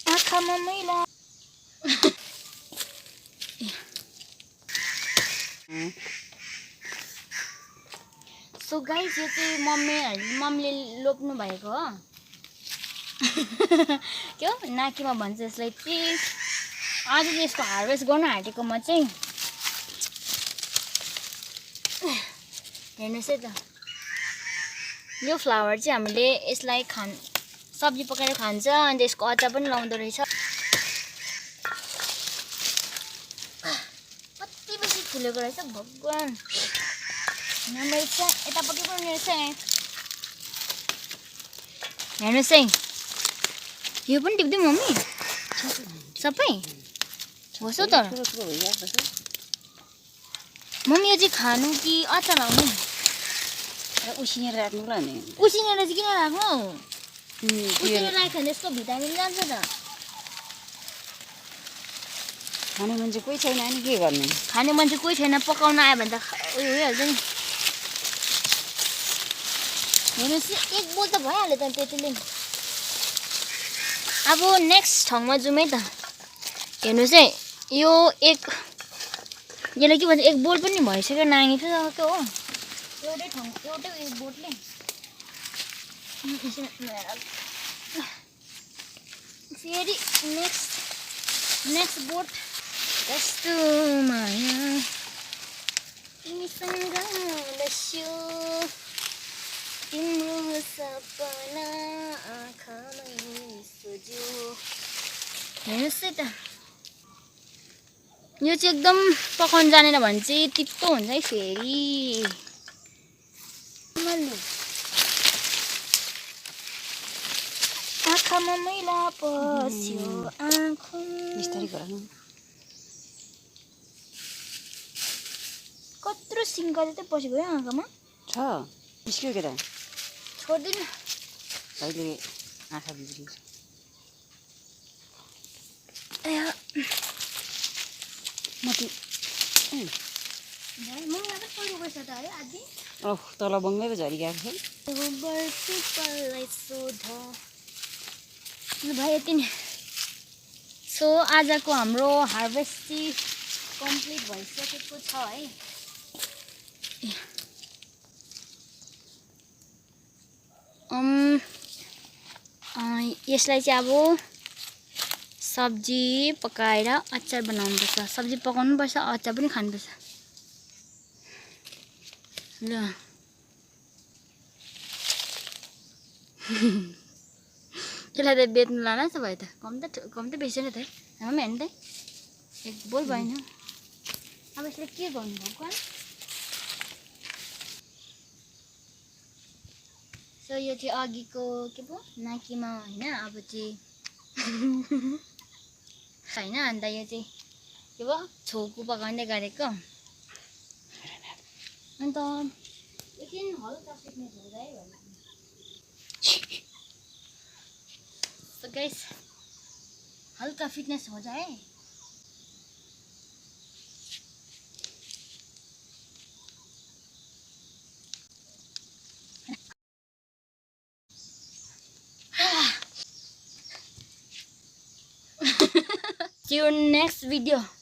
आँखामा मैला so guys यो चाहिँ मम्मीले लोप्नु भएको हो के हो नाकीमा भन्छ यसलाई चाहिँ आज चाहिँ यसको हार्भेस्ट गर्न आँटेको म चाहिँ हेर्नुहोस् है त यो फ्लावर चाहिँ हामीले यसलाई सब्जी पकाएर खान्छ अनि यसको अचार पनि लाउँदो रहेछ कति बेसी फुलेको रहेछ भगवान राम्रो रहेछ यतापट्टि पनि रहेछ हेर्नुहोस् है यो पनि टिप्दै मम्मी सबै होस् हौ त मम्मी यो चाहिँ खानु कि अचार लाउनु उसिनेर राख्नु ल नि उसिनेर चाहिँ किन राख्नु उसिनेर राख्यो भने यसको भिटामिन जान्छ त खाने मान्छे कोही छैन नि के गर्ने खाने मान्छे कोही छैन पकाउन आयो भने त उयो भइहाल्छ नि हेर्नुहोस् एक बोल त भइहाल्यो त त्यतिले अब नेक्स्ट ठाउँमा जाउँ है त हेर्नुहोस् है यो यसलाई के भन्छ एक बोल पनि भइसक्यो नानी छ हो एउटै ठाउँ एउटै एक बोटले फेरि नेक्स्ट बोट कस्तो माया तिमीसँग बस्यो तिम्रो सपना आँखामै सोझ्यो हेर्नुहोस् है त यो चाहिँ एकदम पकाउनु जानेन भने चाहिँ तितो हुन्छ है फेरि आँखामा मैला पस्यो आँखा बिस्तारै गराउनु कत्रो सिङ्गल चाहिँ पसेको है आँखामा छ निस्क्यो के त छोड्दिनँ अहिले आँखा बिग्रिन्छ ओह तल बङ्गै पो झरिगएको छ भाइ यति नै सो आजको हाम्रो हार्भेस्ट चाहिँ कम्प्लिट भइसकेको छ है यसलाई चाहिँ अब सब्जी पकाएर अचार बनाउनुपर्छ सब्जी पकाउनुपर्छ अचार पनि खानुपर्छ ल त्यसलाई त बेच्नु लाला त भयो त कम त बेच्यो नि त हामी हेर्नु त एक बोल भएन अब यसले के गर्नु भएको सो यो चाहिँ अघिको के पो नाकीमा होइन अब चाहिँ होइन अन्त यो चाहिँ के पो छोकु पकाउँदै गरेको अन्त एकछिन हल्का फिटनेस हो है सो गाइस हल्का फिटनेस हो जाए See you in next video.